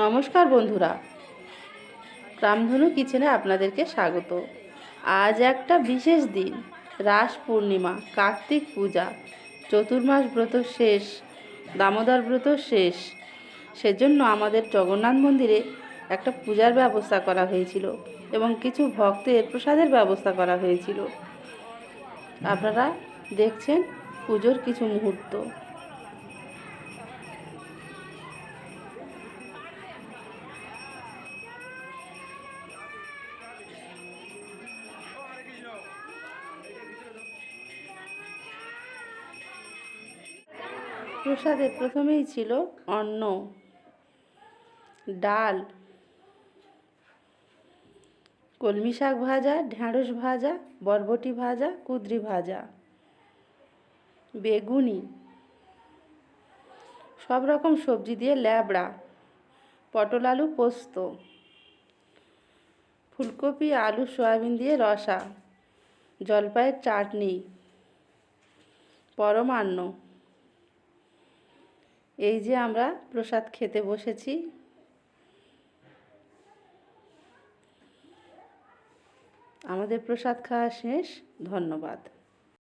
নমস্কার বন্ধুরা, রামধনু কিচেনে আপনাদেরকে স্বাগত। আজ একটা বিশেষ দিন, রাস পূর্ণিমা, কার্তিক পূজা, চতুর্মাস ব্রত শেষ, দামোদর ব্রত শেষ। সেজন্য আমাদের জগন্নাথ মন্দিরে একটা পূজার ব্যবস্থা করা হয়েছিল এবং কিছু ভক্তের প্রসাদের ব্যবস্থা করা হয়েছিল। আপনারা দেখছেন পুজোর কিছু মুহূর্ত। প্রসাদে প্রথমেই ছিল অন্ন, ডাল, কলমি শাক ভাজা, ঢ্যাঁড়স ভাজা, বরবটি ভাজা, কুঁদরি ভাজা, বেগুনি, সব রকম সবজি দিয়ে ল্যাবড়া, পটল আলু পোস্ত, ফুলকপি আলু সয়াবিন দিয়ে রসা, জলপাইয়ের চাটনি, পরমান্ন। এই যে আমরা প্রসাদ খেতে বসেছি। আমাদের প্রসাদ খাওয়া শেষ। ধন্যবাদ।